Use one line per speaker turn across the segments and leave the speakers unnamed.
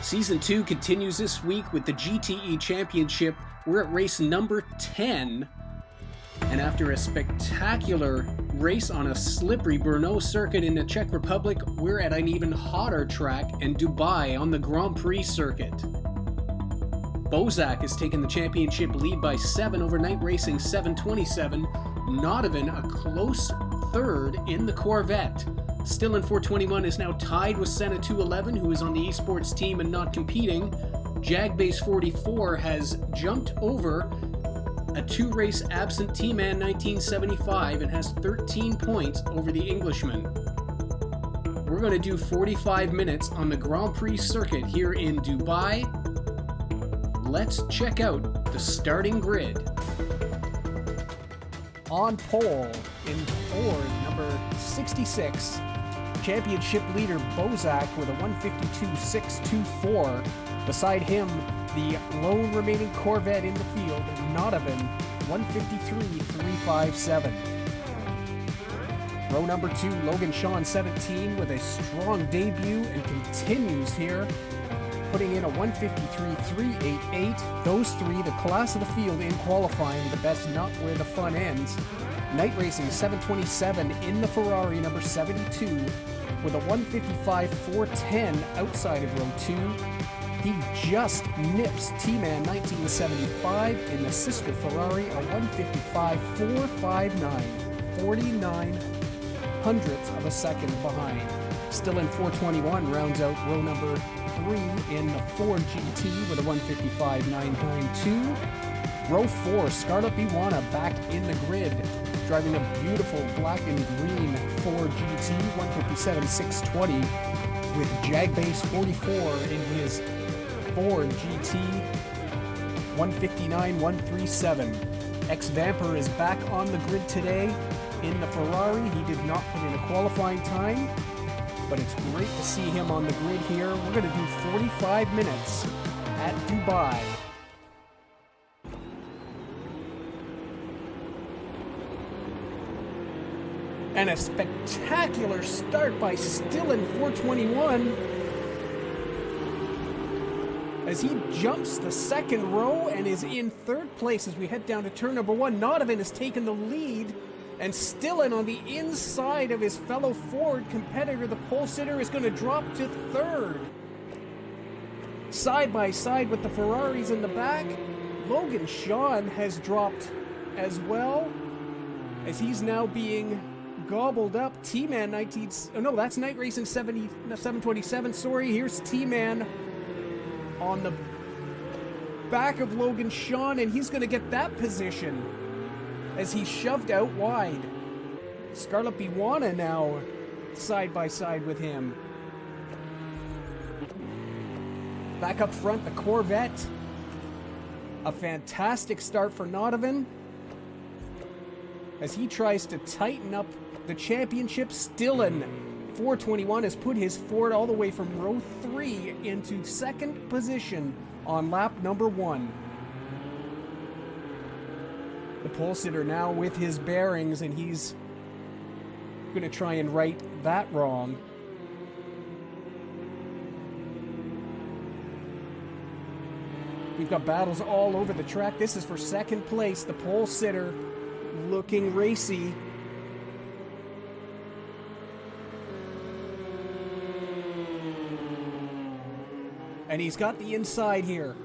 Season 2 continues this week with the GTE Championship. We're at race number 10. And after a spectacular race on a slippery Brno circuit in the Czech Republic, we're at an even hotter track in Dubai on the Grand Prix circuit. Bozak has taken the championship lead by 7 over Night Racing 727. Nodovan a close third in the Corvette. Still in 421 is now tied with Senna 211, who is on the esports team and not competing. Jagbase 44 has jumped over a 2-race absent T-Man 1975 and has 13 points over the Englishman. We're going to do 45 minutes on the Grand Prix circuit here in Dubai. Let's check out the starting grid. On pole in Ford number 66. Championship leader Bozak with a 152.624. Beside him, the lone remaining Corvette in the field, Nodovan, 153.357. Row number 2, Logan Shawn, 17, with a strong debut and continues here, putting in a 153.388. Those three, the class of the field in qualifying, but that's not where the fun ends. Night Racing 727 in the Ferrari number 72 with a 155.410 outside of row 2. He just nips T-Man 1975 in the sister Ferrari, a 155.459, 49 hundredths of a second behind. Still in 421, rounds out row number 3 in the Ford GT with a 155.992. Row 4, Scarlett Biwana back in the grid, driving a beautiful black and green Ford GT 157.620 with Jagbase 44 in his Ford GT 159.137. Ex-Vamper is back on the grid today in the Ferrari. He did not put in a qualifying time, but it's great to see him on the grid here. We're going to do 45 minutes at Dubai. And a spectacular start by Stillen 421 as he jumps the second row and is in third place as we head down to turn number 1. Nodovan has taken the lead, and Stillen on the inside of his fellow Ford competitor, the pole sitter, is going to drop to third. Side by side with the Ferraris in the back, Logan Shawn has dropped as well as he's now being gobbled up. T-Man that's Night Racing 727, sorry. Here's T-Man on the back of Logan Shawn, and he's going to get that position as he's shoved out wide. Scarlett Biwana now side by side with him. Back up front, the Corvette. A fantastic start for Nodovan as he tries to tighten up the championship. Stillen 421 has put his Ford all the way from row 3 into second position on lap number 1. The pole sitter now with his bearings, and he's going to try and right that wrong. We've got battles all over the track. This is for second place. The pole sitter looking racy. And he's got the inside here.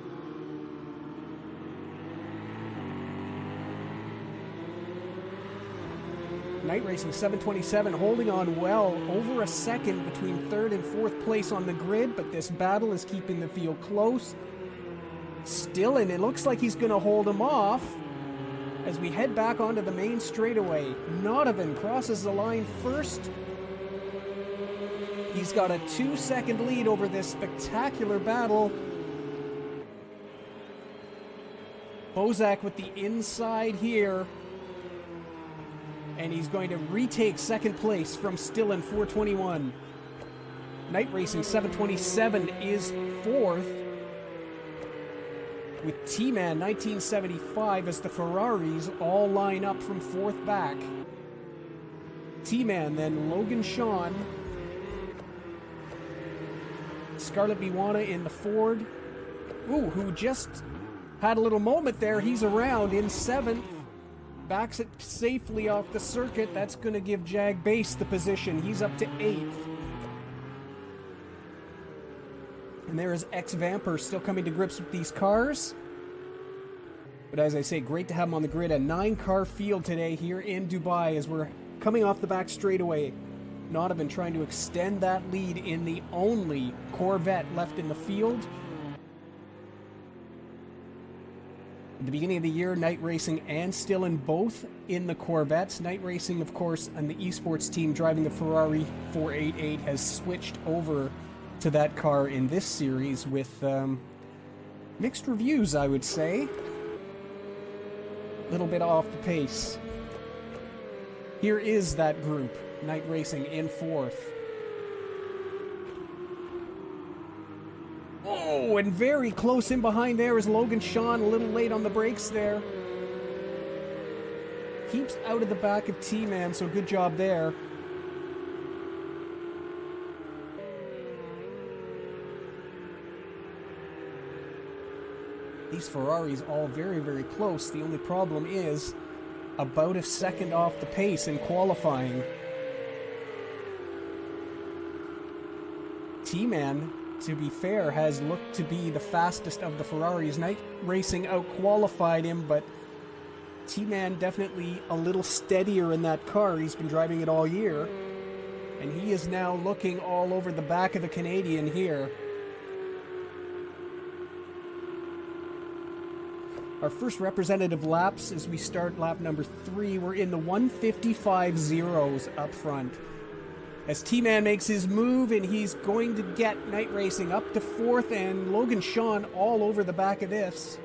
Night Racing 727 holding on well, over a second between third and fourth place on the grid, but this battle is keeping the field close. Stillen, it looks like he's going to hold him off as we head back onto the main straightaway. Nodovan crosses the line first. He's got a 2-second lead over this spectacular battle. Bozak with the inside here. And he's going to retake second place from Stillen, 421. Night Racing 727 is fourth, with T-Man 1975 as the Ferraris all line up from fourth back. T-Man, then Logan Shawn, Scarlett Biwana in the Ford, who just had a little moment there. He's around in seventh, backs it safely off the circuit. That's going to give Jag Base the position. He's up to eighth. And there is X-Vamper still coming to grips with these cars. But as I say, great to have them on the grid. A 9-car field today here in Dubai as we're coming off the back straightaway. Donovan trying to extend that lead in the only Corvette left in the field. At the beginning of the year, Night Racing and Stillen both in the Corvettes. Night Racing, of course, and the esports team driving the Ferrari 488 has switched over to that car in this series with mixed reviews, I would say. A little bit off the pace. Here is that group. Night Racing in fourth. Oh, and very close in behind there is Logan Shawn, a little late on the brakes there. Keeps out of the back of T-Man, so good job there. These Ferraris all very, very close. The only problem is about a second off the pace in qualifying. T-Man, to be fair, has looked to be the fastest of the Ferraris. Night Racing out-qualified him, but T-Man definitely a little steadier in that car. He's been driving it all year. And he is now looking all over the back of the Canadian here. Our first representative laps as we start lap number 3. We're in the 155 zeros up front. As T-Man makes his move, and he's going to get Night Racing up to fourth, and Logan Shawn all over the back of this.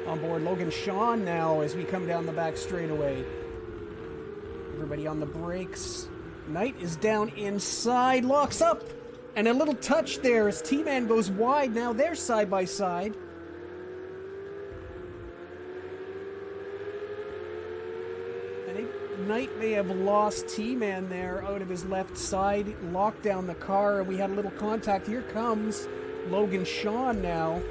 On board Logan Shawn now as we come down the back straightaway. Everybody on the brakes. Knight is down inside, locks up, and a little touch there as T-Man goes wide. Now they're side by side. I think Knight may have lost T-Man there out of his left side, locked down the car, and we had a little contact. Here comes Logan Shawn now.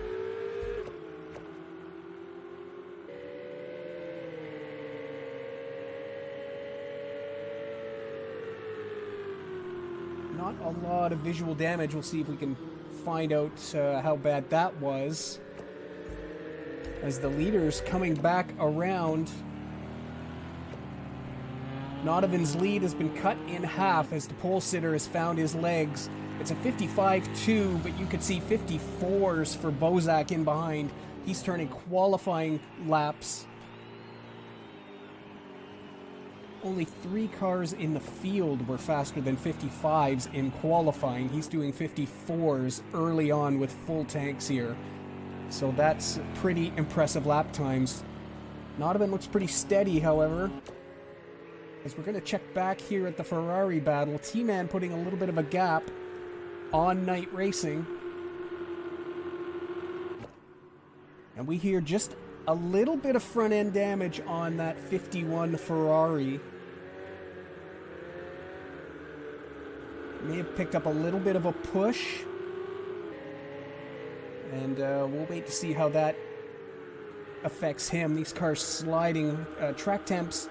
Not a lot of visual damage. We'll see if we can find out how bad that was. As the leader's coming back around. Donovan's lead has been cut in half as the pole sitter has found his legs. It's a 55-2, but you could see 54s for Bozak in behind. He's turning qualifying laps. Only 3 cars in the field were faster than 55s in qualifying. He's doing 54s early on with full tanks here. So that's pretty impressive lap times. Donovan looks pretty steady, however. As we're going to check back here at the Ferrari battle, T-Man putting a little bit of a gap on Night Racing. And we hear just a little bit of front end damage on that 51 Ferrari. May have picked up a little bit of a push. And we'll wait to see how that affects him. These cars sliding, track temps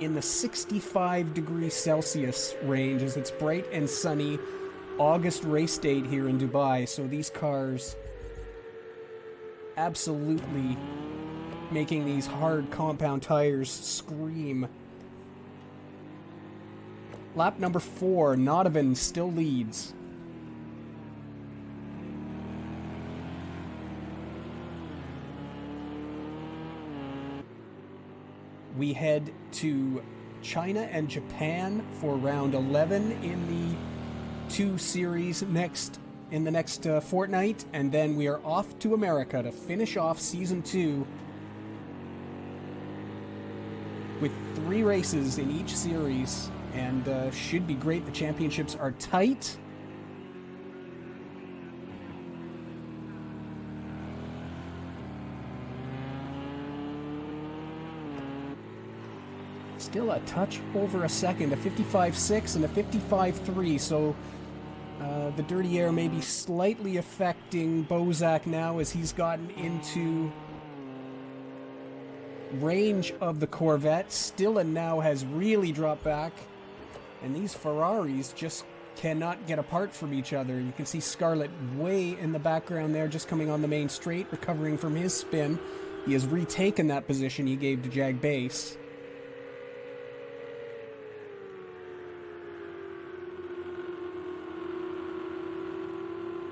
in the 65 degrees Celsius range as it's bright and sunny. August race date here in Dubai. So these cars absolutely making these hard compound tires scream. Lap number 4, Nodovan still leads. We head to China and Japan for round 11 in the 2 series in the next fortnight, and then we are off to America to finish off season 2 with 3 races in each series, and should be great. The championships are tight. Still a touch over a second, a 55.6 and a 55.3, so the dirty air may be slightly affecting Bozak now as he's gotten into range of the Corvette. Stilla now has really dropped back, and these Ferraris just cannot get apart from each other. You can see Scarlett way in the background there, just coming on the main straight, recovering from his spin. He has retaken that position he gave to Jag Base.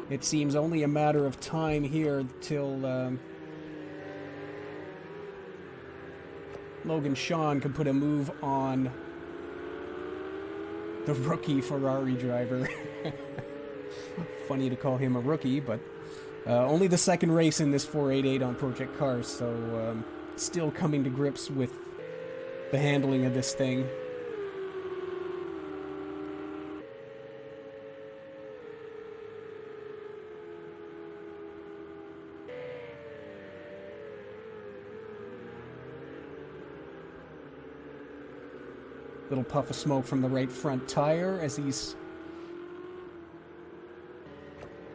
It seems only a matter of time here till Logan Shawn can put a move on the rookie Ferrari driver. Funny to call him a rookie, but only the second race in this 488 on Project Cars, so still coming to grips with the handling of this thing. Little puff of smoke from the right front tire as they're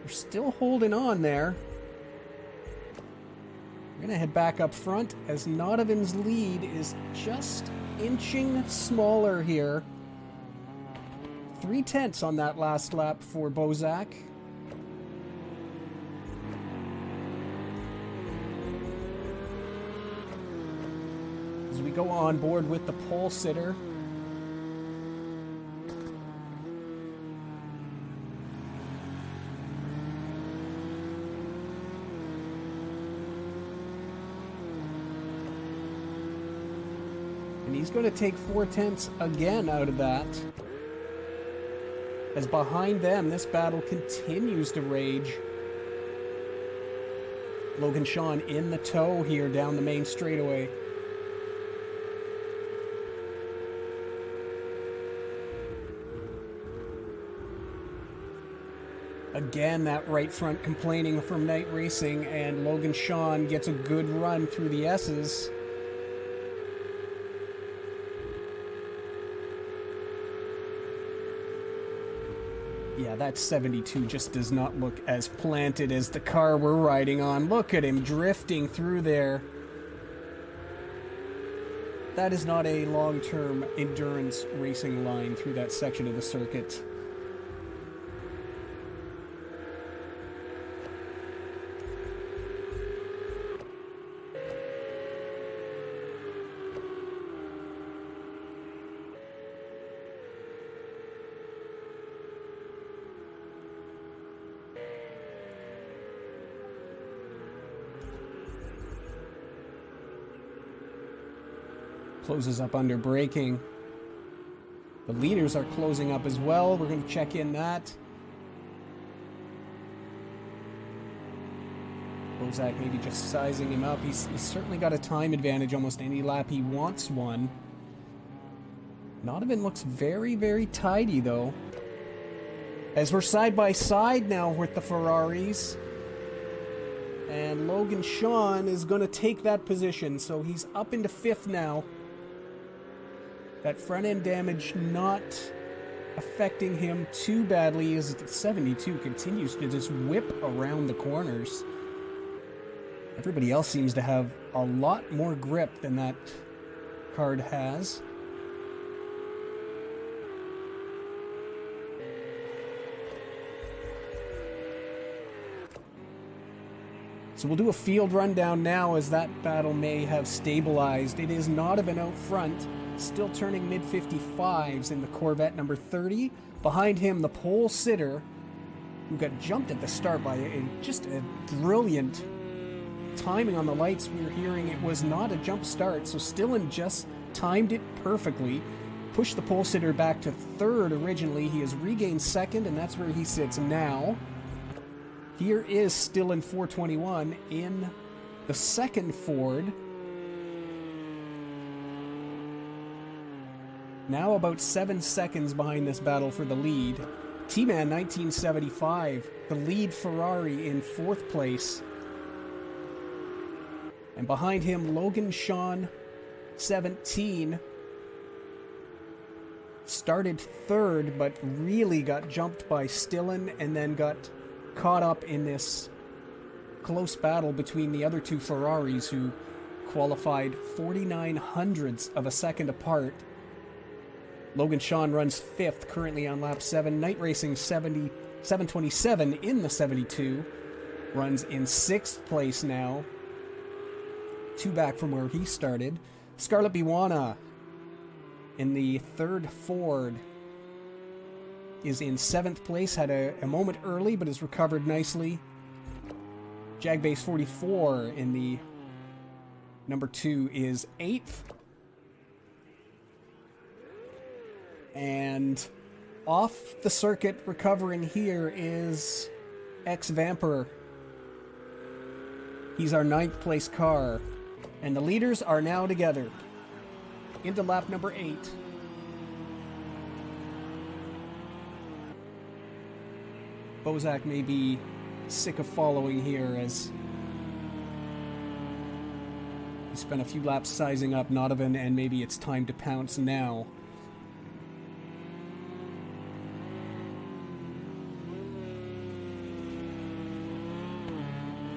still holding on there. We're going to head back up front as Nodovan's lead is just inching smaller here. 0.3 on that last lap for Bozak. As we go on board with the pole sitter. He's going to take 0.4 again out of that. As behind them, this battle continues to rage. Logan Shawn in the tow here down the main straightaway. Again, that right front complaining from Night Racing, and Logan Shawn gets a good run through the S's. Yeah, that 72 just does not look as planted as the car we're riding on. Look at him drifting through there. That is not a long-term endurance racing line through that section of the circuit. Closes up under braking. The leaders are closing up as well. We're going to check in that. Bozak maybe just sizing him up. He's certainly got a time advantage almost any lap he wants one. Nodovan looks very, very tidy though. As we're side by side now with the Ferraris. And Logan Shawn is going to take that position. So he's up into 5th now. That front end damage not affecting him too badly as the 72 continues to just whip around the corners. Everybody else seems to have a lot more grip than that card has. So we'll do a field rundown now as that battle may have stabilized. It is Nodovan out front. still turning mid-55s in the Corvette number 30. Behind him, the pole sitter, who got jumped at the start by just a brilliant timing on the lights. We were hearing it was not a jump start, so Stillen just timed it perfectly. Pushed the pole sitter back to third originally. He has regained second, and that's where he sits now. Here is Stillen 421 in the second Ford. Now about 7 seconds behind this battle for the lead. T-Man 1975, the lead Ferrari in fourth place. And behind him, Logan Shawn 17. Started third, but really got jumped by Stillen and then got caught up in this close battle between the other two Ferraris, who qualified 49 hundredths of a second apart. Logan Shawn runs fifth, currently on lap 7. Night Racing 727 in the 72. Runs in sixth place now. 2 back from where he started. Scarlett Biwana in the third Ford is in 7th place. Had a moment early, but has recovered nicely. Jagbase 44 in the number 2 is 8th. And off the circuit, recovering here, is X-Vamper. He's our 9th place car. And the leaders are now together. Into lap number 8. Bozak may be sick of following here, as he spent a few laps sizing up Nodovan, and maybe it's time to pounce now.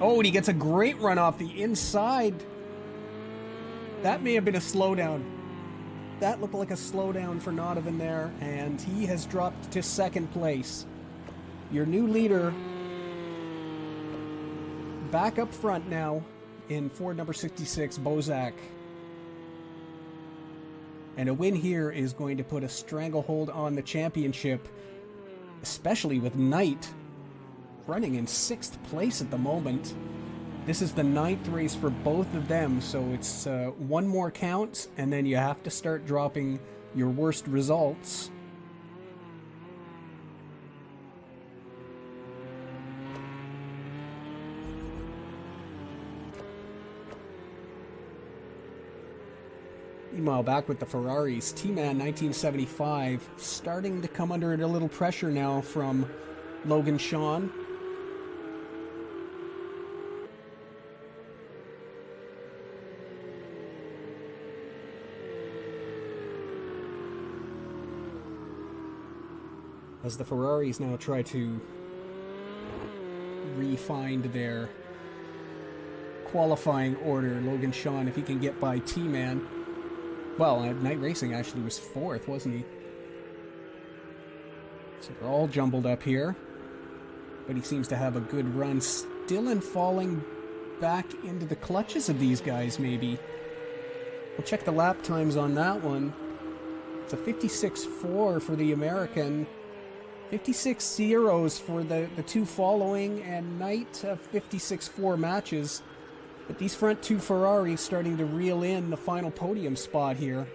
Oh, and he gets a great run off the inside. That may have been a slowdown. That looked like a slowdown for Nodovan there, and he has dropped to 2nd place. Your new leader back up front now in Ford number 66, Bozak. And a win here is going to put a stranglehold on the championship, especially with Knight running in 6th place at the moment. This is the 9th race for both of them, so it's one more count, and then you have to start dropping your worst results. Meanwhile, back with the Ferraris, T-Man 1975 starting to come under a little pressure now from Logan Shawn. As the Ferraris now try to refine their qualifying order. Logan Shawn, if he can get by T-Man. Well, Night Racing actually was 4th, wasn't he? So they're all jumbled up here. But he seems to have a good run. Still falling back into the clutches of these guys, maybe. We'll check the lap times on that one. It's a 56.4 for the American. 56.0s for the two following, and Knight 56.4 matches. But these front two Ferraris starting to reel in the final podium spot here.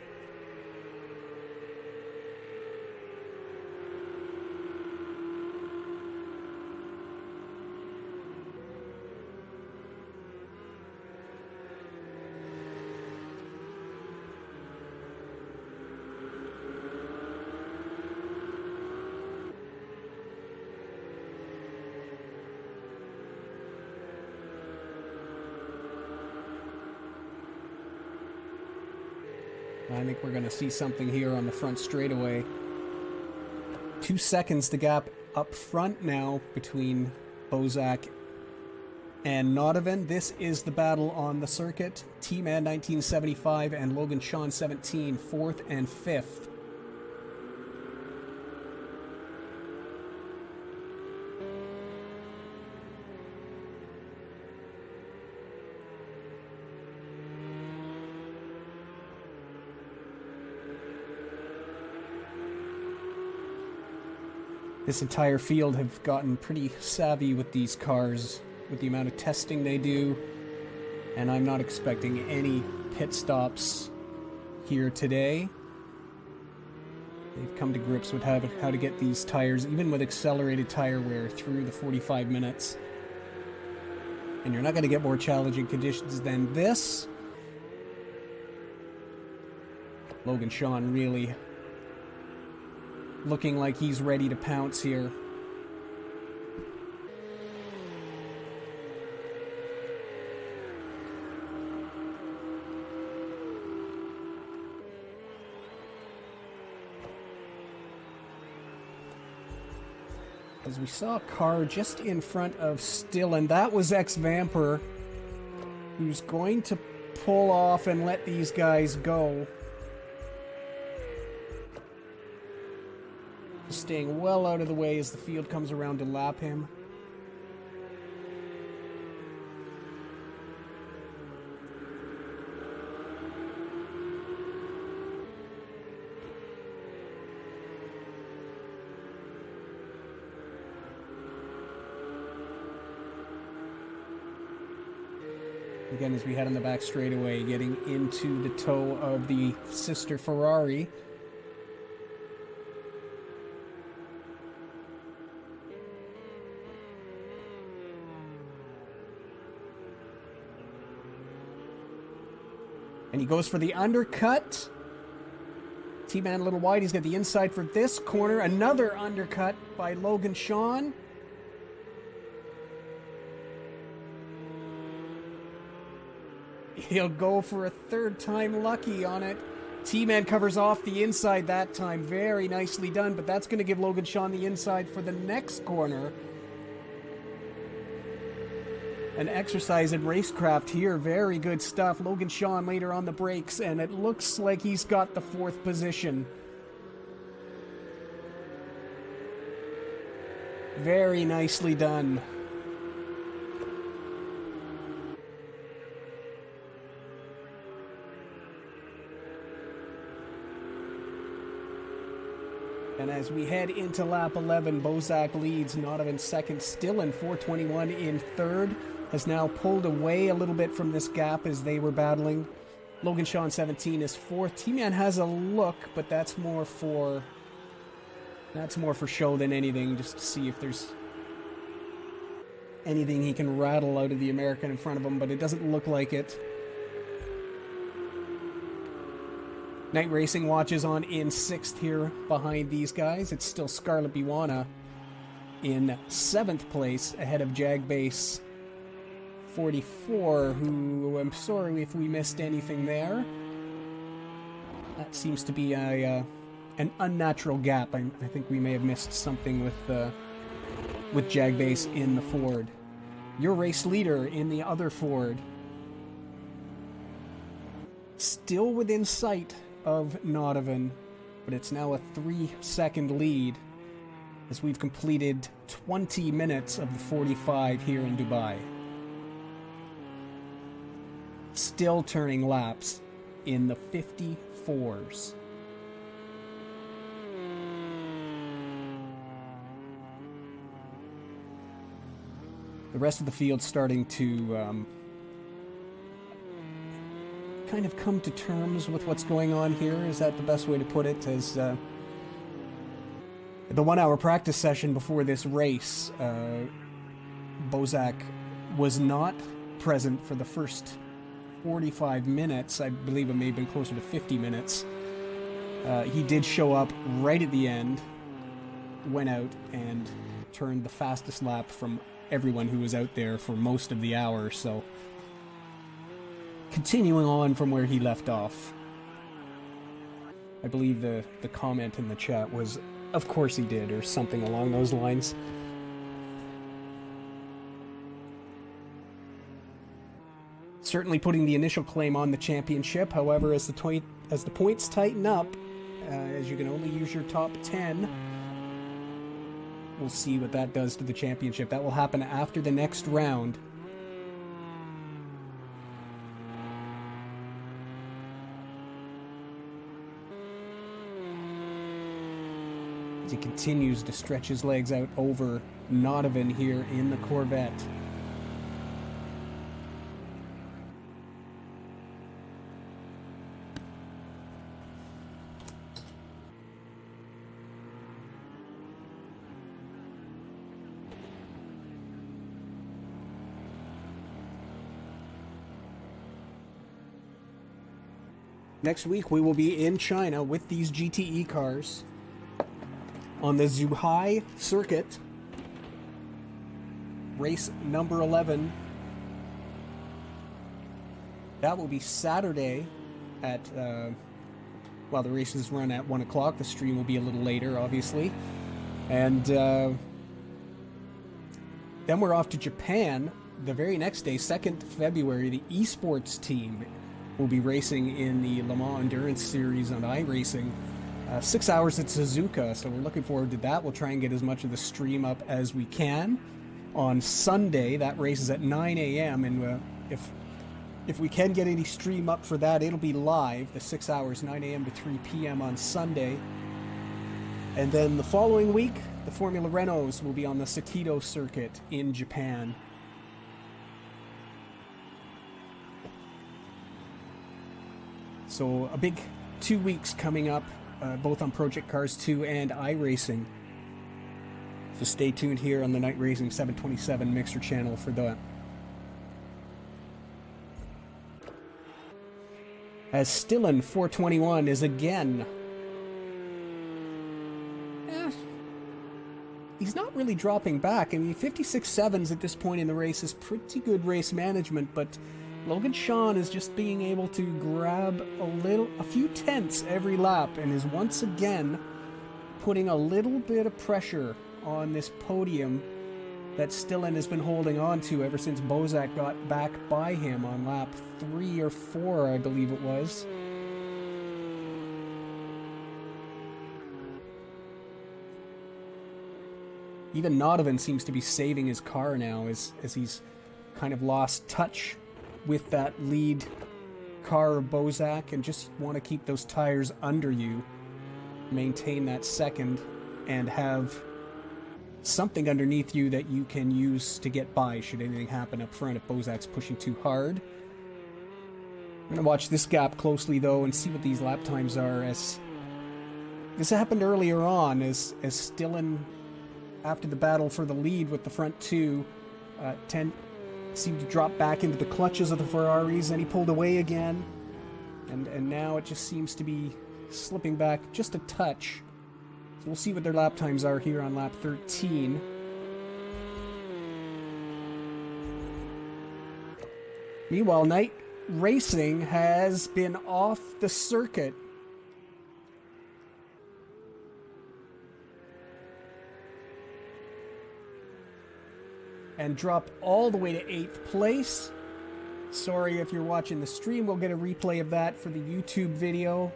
I think we're going to see something here on the front straightaway. 2 seconds the gap up front now between Bozak and Nodovan. This is the battle on the circuit. T-Man 1975 and Logan Shawn 17, 4th and 5th. This entire field have gotten pretty savvy with these cars, with the amount of testing they do, and I'm not expecting any pit stops here today. They've come to grips with how to get these tires, even with accelerated tire wear, through the 45 minutes. And you're not going to get more challenging conditions than this. Logan Shawn really looking like he's ready to pounce here. As we saw a car just in front of Still, and that was X-Vamper, who's going to pull off and let these guys go. Staying well out of the way as the field comes around to lap him. Again, as we head on the back straightaway, getting into the toe of the sister Ferrari. And he goes for the undercut. T-Man a little wide. He's got the inside for this corner. Another undercut by Logan Shawn. He'll go for a third time lucky on it. T-Man covers off the inside that time. Very nicely done, but that's going to give Logan Shawn the inside for the next corner. An exercise in racecraft here. Very good stuff. Logan Shawn later on the brakes, and it looks like he's got the fourth position. Very nicely done. And as we head into lap 11, Bozak leads, Nodovan second, Still in 421 in third. Has now pulled away a little bit from this gap as they were battling. Logan Shawn 17 is fourth. T-Man has a look, but that's more for show than anything, just to see if there's anything he can rattle out of the American in front of him, but it doesn't look like it. Night Racing watches on in sixth here behind these guys. It's still Scarlett Biwana in seventh place ahead of Jagbase 44, who I'm sorry if we missed anything there. That seems to be an unnatural gap. I think we may have missed something with Jagbase in the Ford. Your race leader in the other Ford. Still within sight of Nodovan, but it's now a 3-second lead as we've completed 20 minutes of the 45 here in Dubai. Still turning laps in the 54s. The rest of the field starting to kind of come to terms with what's going on here. Is that the best way to put it? As the 1 hour practice session before this race, Bozak was not present for the first 45 minutes. I believe it may have been closer to 50 minutes. He did show up right at the end, went out and turned the fastest lap from everyone who was out there for most of the hour, so continuing on from where he left off. I believe the comment in the chat was, "Of course he did," or something along those lines. Certainly putting the initial claim on the championship. However, as the points tighten up, as you can only use your top 10, we'll see what that does to the championship. That will happen after the next round. as he continues to stretch his legs out over Nodovan here in the Corvette. Next week we will be in China with these GTE cars on the Zhuhai circuit, race number 11. That will be Saturday at, well, the races run at 1 o'clock. The stream will be a little later, obviously. And then we're off to Japan the very next day, 2nd February. The esports team will be racing in the Le Mans Endurance Series on iRacing. 6 hours at Suzuka, so we're looking forward to that. We'll try and get as much of the stream up as we can. On Sunday, that race is at 9 a.m., and if we can get any stream up for that, it'll be live, the 6 hours, 9 a.m. to 3 p.m. on Sunday. And then the following week, the Formula Renaults will be on the Sakido circuit in Japan. So a big 2 weeks coming up, both on Project Cars 2 and iRacing. So stay tuned here on the Night Racing 727 Mixer channel for that. As Stillen 421 is again... he's not really dropping back. I mean, 56.7s at this point in the race is pretty good race management, but Logan Shawn is just being able to grab a few tenths every lap, and is once again putting a little bit of pressure on this podium that Stillen has been holding on to ever since Bozak got back by him on lap 3 or 4, I believe it was. Even Nodovan seems to be saving his car now as he's kind of lost touch with that lead car of Bozak, and just want to keep those tires under you, maintain that second, and have something underneath you that you can use to get by should anything happen up front if Bozak's pushing too hard. I'm going to watch this gap closely though and see what these lap times are, as this happened earlier on as Stillen, after the battle for the lead with the front two, seemed to drop back into the clutches of the Ferraris, and he pulled away again, and now it just seems to be slipping back just a touch. So we'll see what their lap times are here on lap 13. Meanwhile, Night Racing has been off the circuit. And dropped all the way to 8th place. Sorry if you're watching the stream, we'll get a replay of that for the YouTube video.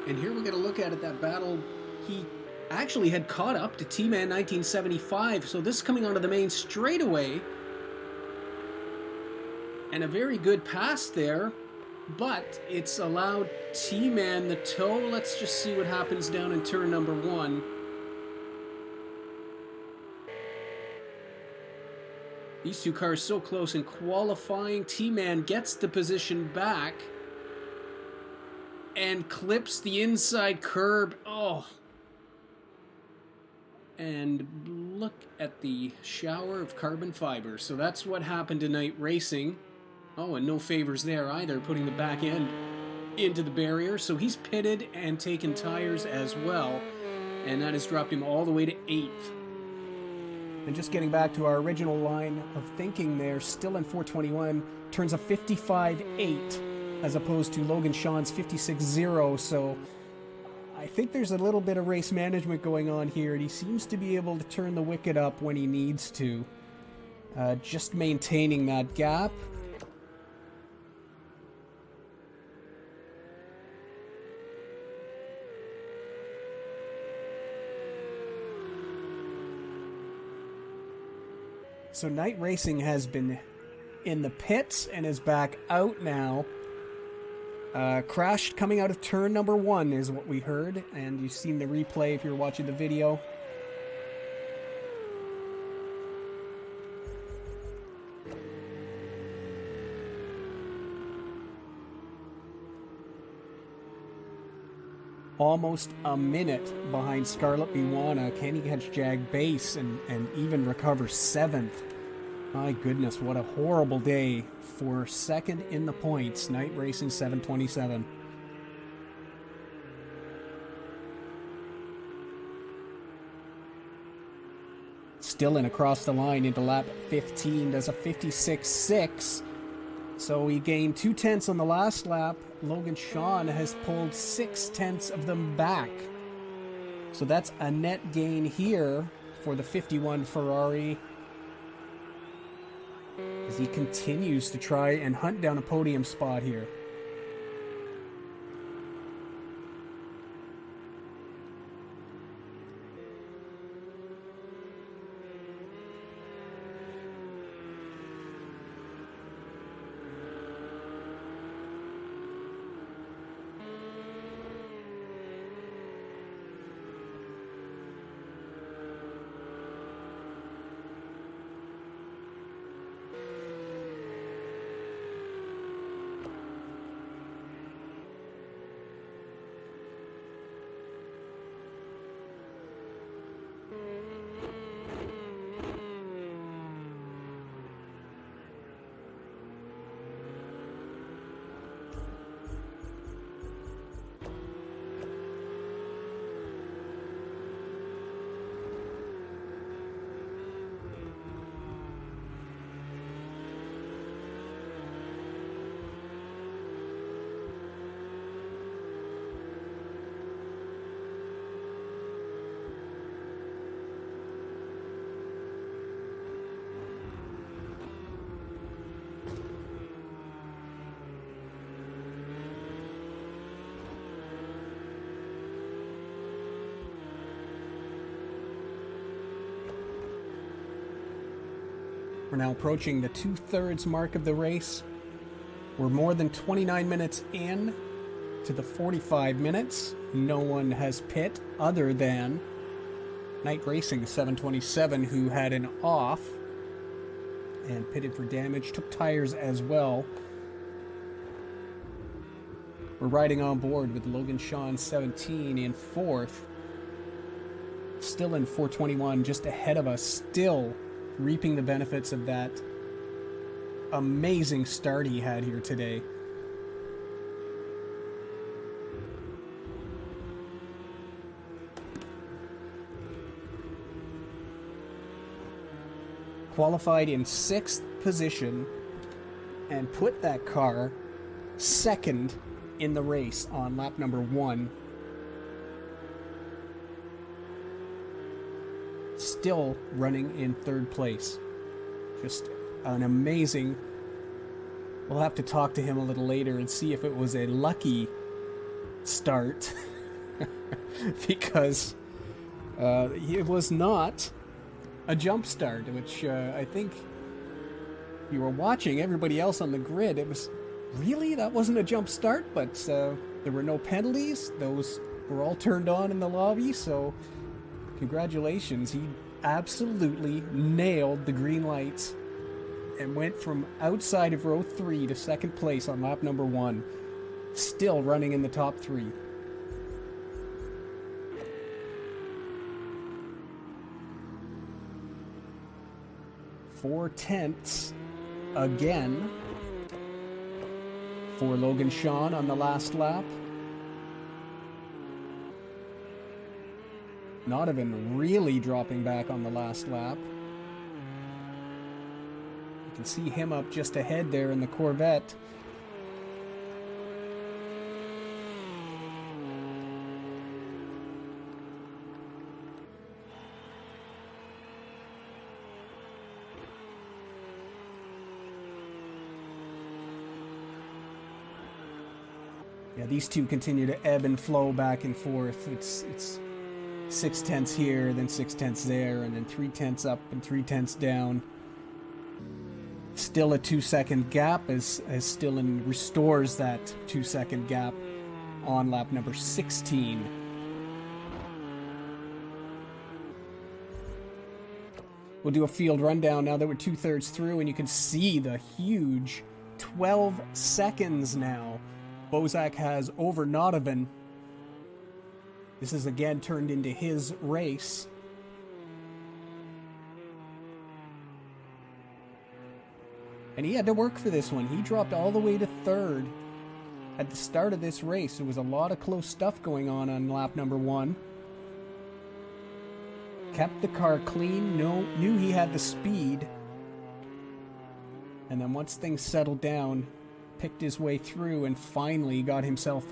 And here we're going to look at it, that battle. He actually had caught up to T-Man 1975, so this is coming onto the main straightaway. And a very good pass there, but it's allowed T-Man the tow. Let's just see what happens down in turn number 1. These two cars so close in qualifying. T-Man gets the position back and clips the inside curb. Oh. And look at the shower of carbon fiber. So that's what happened tonight racing. Oh, and no favors there either, putting the back end into the barrier. So he's pitted and taken tires as well. And that has dropped him all the way to 8th. And just getting back to our original line of thinking there, Stillen 421 turns a 55.8 as opposed to Logan Shawn's 56.0. So I think there's a little bit of race management going on here, and he seems to be able to turn the wicket up when he needs to. Just maintaining that gap. So Night Racing has been in the pits and is back out now. Crashed coming out of turn number 1 is what we heard, and you've seen the replay if you're watching the video. Almost a minute behind Scarlet Biwana. Can he catch Jag Base and even recover 7th? My goodness, what a horrible day for 2nd in the points. Night Racing 727. Still in across the line into lap 15. Does a 56.6. So he gained 2/10 on the last lap. Logan Shawn has pulled 6/10 of them back. So that's a net gain here for the 51 Ferrari, as he continues to try and hunt down a podium spot here. We're now approaching the 2/3 mark of the race. We're more than 29 minutes in to the 45 minutes. No one has pit other than Night Racing 727, who had an off and pitted for damage, took tires as well. We're riding on board with Logan Shawn 17 in 4th. Still in 421, just ahead of us, still reaping the benefits of that amazing start he had here today. Qualified in 6th position and put that car 2nd in the race on lap number 1. Still running in 3rd place. Just an amazing... We'll have to talk to him a little later and see if it was a lucky start. Because it was not a jump start, which I think you were watching everybody else on the grid. It was really, that wasn't a jump start, but there were no penalties. Those were all turned on in the lobby, so congratulations. He absolutely nailed the green lights and went from outside of row 3 to 2nd place on lap number 1, still running in the top 3. Four tenths again for Logan Shawn on the last lap. Not even really dropping back on the last lap. You can see him up just ahead there in the Corvette. Yeah, these two continue to ebb and flow back and forth. It's 6/10 here, then 6/10 there, and then 3/10 up and 3/10 down. Still still a 2-second gap as Stillen restores that 2-second gap on lap number 16. We'll do a field rundown now that we're 2/3 through, and you can see the huge 12 seconds now Bozak has over Nodovan. This is again turned into his race. And he had to work for this one. He dropped all the way to 3rd at the start of this race. There was a lot of close stuff going on lap number 1. Kept the car clean, knew he had the speed. And then once things settled down, picked his way through and finally got himself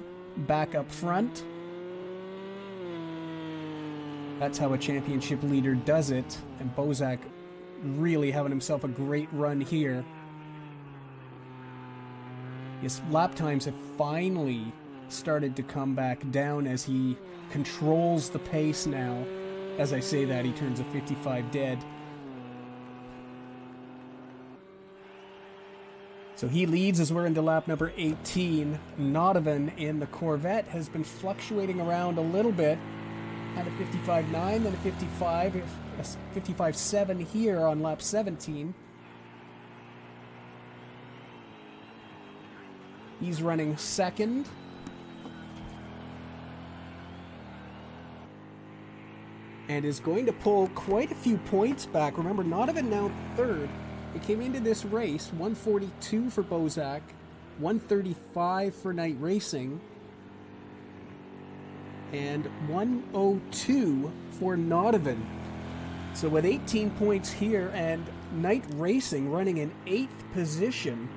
back up front. That's how a championship leader does it. And Bozak really having himself a great run here. His lap times have finally started to come back down as he controls the pace now. As I say that, he turns a 55 dead. So he leads as we're into lap number 18. Nodovan in the Corvette has been fluctuating around a little bit. Had a 55.9, then a 55.7 here on lap 17. He's running second. And is going to pull quite a few points back. Remember, Nodovan now 3rd. He came into this race, 142 for Bozak, 135 for Knight Racing, and 102 for Nodovan. So with 18 points here and Knight Racing running in 8th position,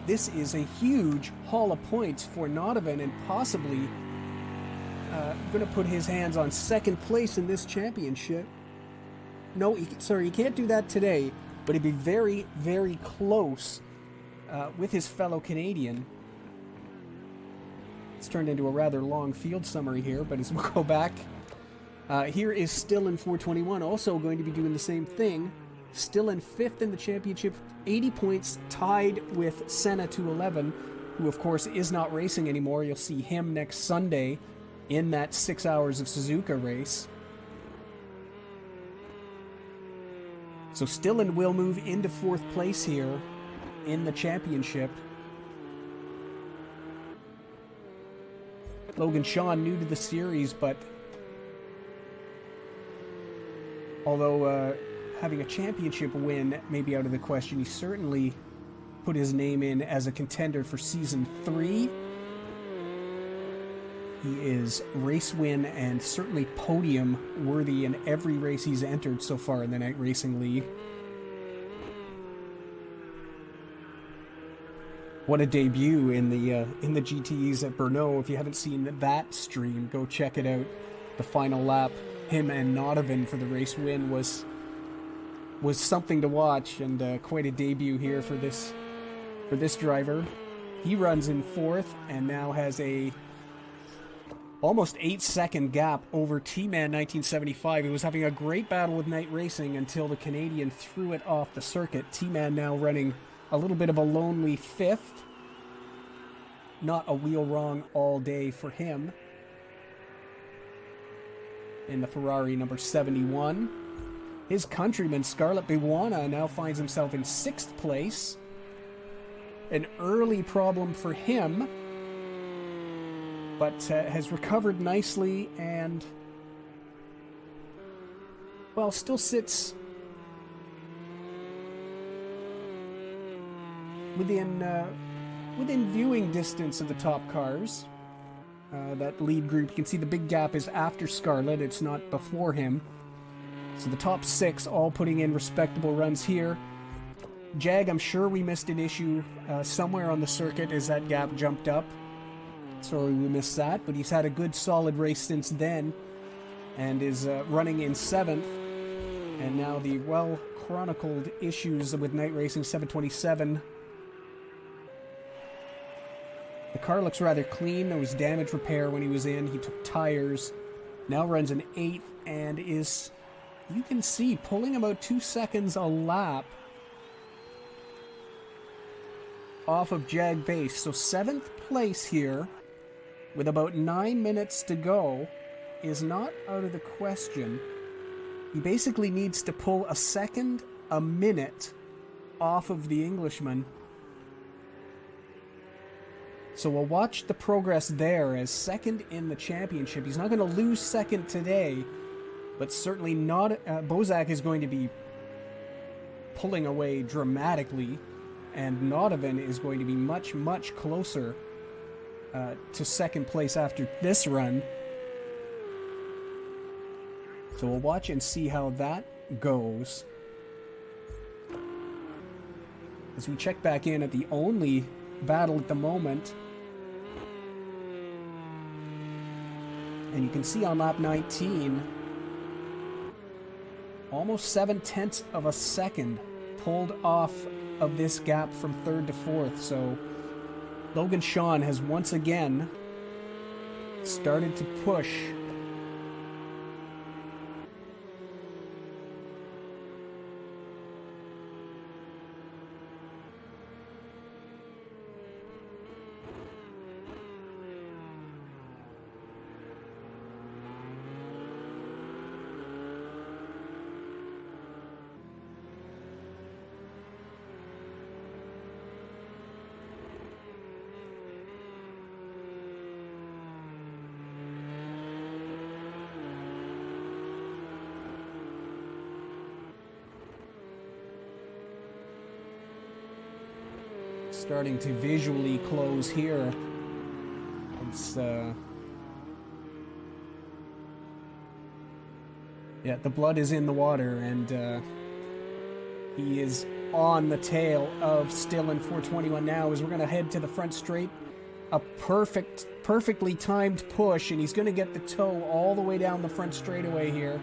this is a huge haul of points for Nodovan and possibly going to put his hands on 2nd place in this championship. No, he can't do that today, but he'd be very, very close with his fellow Canadian. It's turned into a rather long field summary here, but as we'll go back, here is Stillen 421, also going to be doing the same thing. Still in 5th in the championship, 80 points, tied with Senna 211, who of course is not racing anymore. You'll see him next Sunday in that 6 hours of Suzuka race. So Stillen will move into 4th place here in the championship. Logan Shawn, new to the series, but although having a championship win may be out of the question, he certainly put his name in as a contender for Season 3. He is race win and certainly podium worthy in every race he's entered so far in the Knight Racing League. What a debut in the GTEs at Brno. If you haven't seen that stream, go check it out. The final lap, him and Nodovan for the race win was something to watch, and quite a debut here for this driver. He runs in 4th and now has a almost 8-second gap over T-Man 1975. He was having a great battle with Knight Racing until the Canadian threw it off the circuit. T-Man now running a little bit of a lonely 5th. Not a wheel wrong all day for him. In the Ferrari number 71. His countryman, Scarlett Biwana, now finds himself in 6th place. An early problem for him, but has recovered nicely and, well, still sits within viewing distance of the top cars. That lead group, you can see the big gap is after Scarlett, it's not before him. So the top 6 all putting in respectable runs here. Jag, I'm sure we missed an issue somewhere on the circuit as that gap jumped up. Sorry we missed that, but he's had a good solid race since then and is running in 7th. And now the well-chronicled issues with Knight Racing 727. The car looks rather clean. There was damage repair when he was in. He took tires. Now runs an 8th and is you can see pulling about 2 seconds a lap off of Jag Base. So 7th place here with about 9 minutes to go is not out of the question. He basically needs to pull a second a minute off of the Englishman. So we'll watch the progress there as second in the championship. He's not going to lose second today, but certainly not. Bozak is going to be pulling away dramatically, and Nodovan is going to be much, much closer to second place after this run. So we'll watch and see how that goes. As we check back in at the only battle at the moment. And you can see on lap 19, almost 7/10 of a second pulled off of this gap from 3rd to 4th. So Logan Shawn has once again started to push. Starting to visually close here. It's yeah, the blood is in the water, and he is on the tail of Stillen 421 now as we're going to head to the front straight. A perfectly timed push, and he's going to get the toe all the way down the front straightaway here.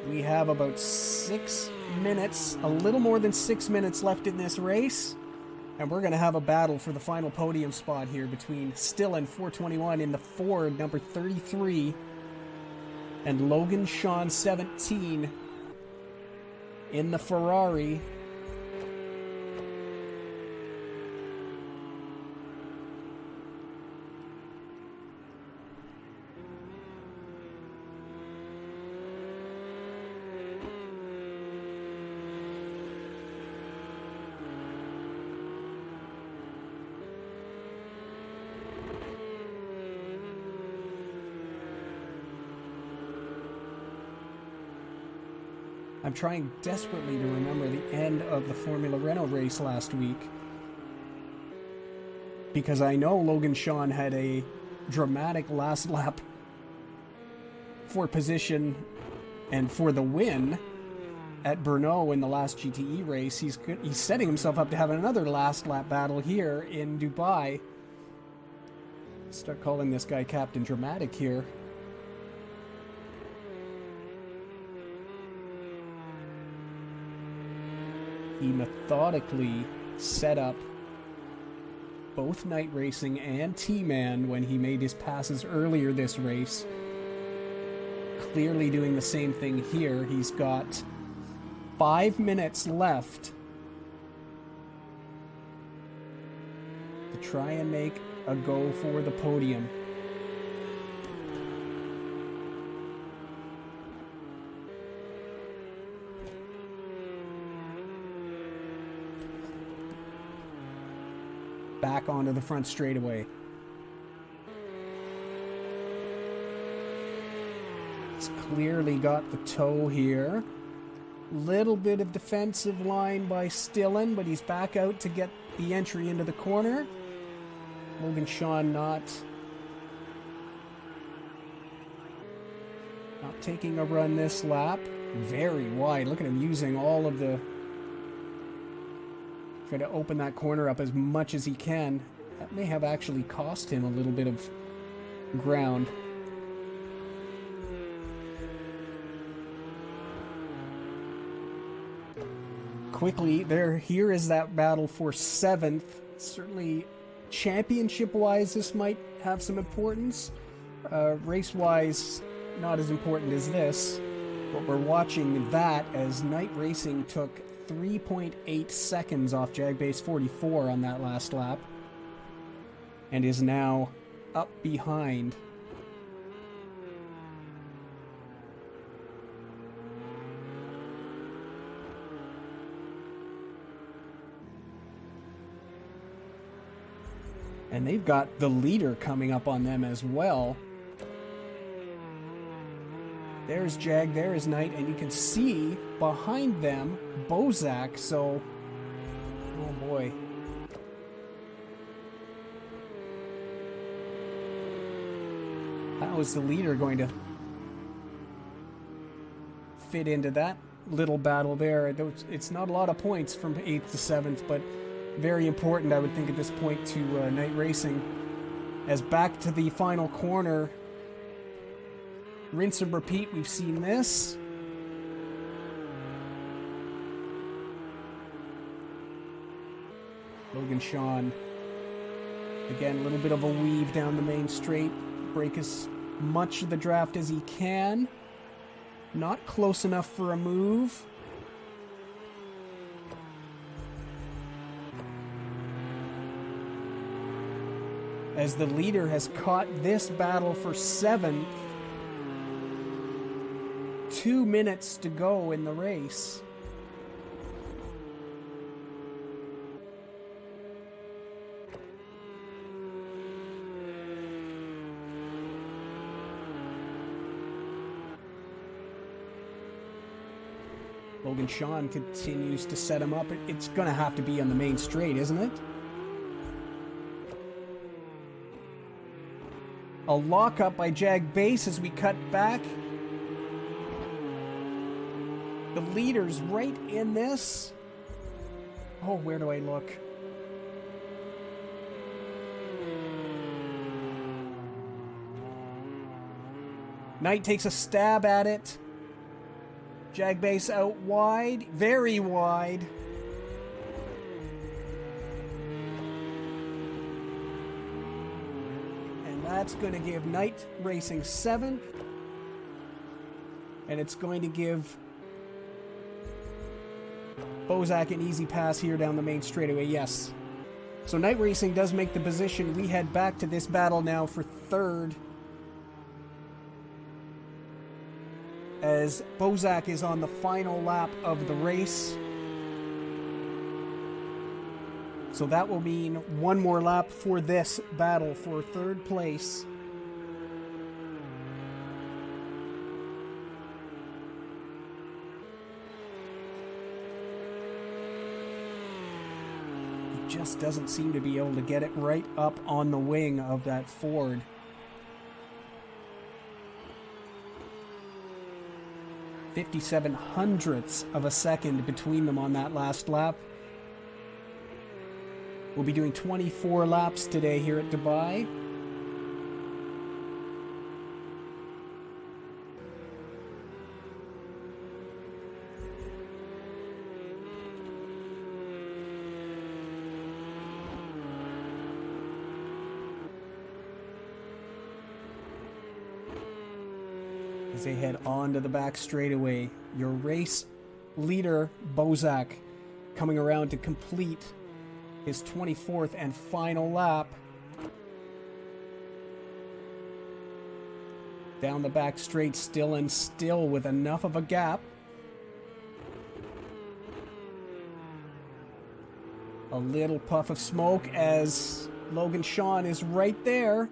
We have about 6 minutes, a little more than 6 minutes left in this race. And we're going to have a battle for the final podium spot here between Stillen 421 in the Ford, number 33, and Logan Shawn 17 in the Ferrari. I'm trying desperately to remember the end of the Formula Renault race last week, because I know Logan Shawn had a dramatic last lap for position and for the win at Brno in the last GTE race. He's setting himself up to have another last lap battle here in Dubai. Start calling this guy Captain Dramatic here. He methodically set up both night racing and T-Man when he made his passes earlier this race. Clearly doing the same thing here. He's got 5 minutes left to try and make a go for the podium. Back onto the front straightaway. It's clearly got the toe here. Little bit of defensive line by Stillen, but he's back out to get the entry into the corner. Logan Shawn not taking a run this lap. Very wide. Look at him using all of the... Try to open that corner up as much as he can. That may have actually cost him a little bit of ground. Quickly, here is that battle for 7th. Certainly, championship-wise, this might have some importance. Race-wise, not as important as this, but we're watching that as Knight Racing took 3.8 seconds off Jagbase 44 on that last lap and is now up behind. And they've got the leader coming up on them as well. There's Jag, there is Knight, and you can see behind them Bozak, so... oh boy. How is the leader going to fit into that little battle there? It's not a lot of points from 8th to 7th, but very important, I would think, at this point to Knight Racing. As back to the final corner, rinse and repeat, we've seen this. Logan Shawn, again, a little bit of a weave down the main straight, break as much of the draft as he can. Not close enough for a move. As the leader has caught this battle for 7th. 2 minutes to go in the race. Logan Shawn continues to set him up. It's going to have to be on the main straight, isn't it? A lockup by Jagbase as we cut back. The leader's right in this. Oh, where do I look? Knight takes a stab at it. Jagbase out wide, very wide. And that's going to give Knight Racing 7th. And it's going to give Bozak an easy pass here down the main straightaway, yes. So Knight Racing does make the position. We head back to this battle now for 3rd. As Bozak is on the final lap of the race. So that will mean one more lap for this battle for 3rd place. He just doesn't seem to be able to get it right up on the wing of that Ford. 57 hundredths of a second between them on that last lap. We'll be doing 24 laps today here at Dubai. As they head on to the back straightaway, your race leader, Bozak, coming around to complete his 24th and final lap. Down the back straight, still and still with enough of a gap. A little puff of smoke as Logan Shawn is right there.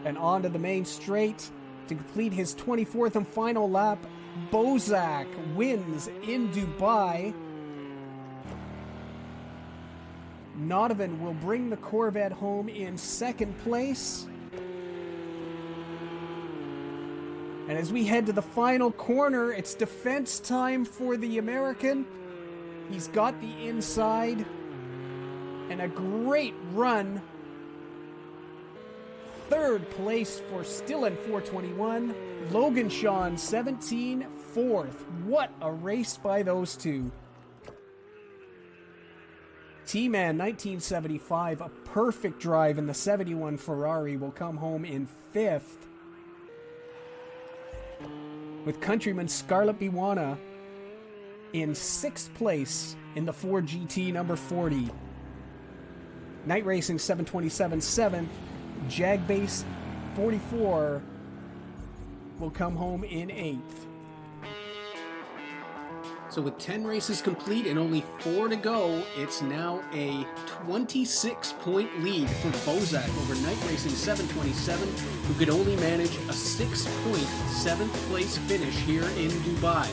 And onto the main straight to complete his 24th and final lap. Bozak wins in Dubai. Nodovan will bring the Corvette home in 2nd place. And as we head to the final corner, it's defense time for the American. He's got the inside. And a great run
third place for Stillen 421. Logan Shawn 17, fourth. What a race by those two. T-Man 1975, a perfect drive in the 71 Ferrari, will come home in fifth. With countryman Scarlett Biwana in sixth place in the Ford GT number 40. Night Racing 727 seventh. Jagbase 44 will come home in eighth.
So with 10 races complete and only 4 to go, it's now a 26-point lead for Bozak over Night Racing 727, who could only manage a 6-point 7th place finish here in Dubai.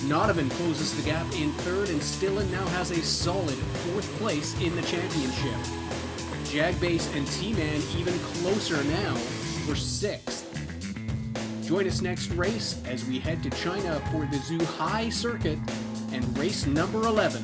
Nodovan closes the gap in third, and Stillen now has a solid 4th place in the championship. Jagbase and T-Man even closer now for 6th. Join us next race as we head to China for the Zhuhai circuit and race number 11.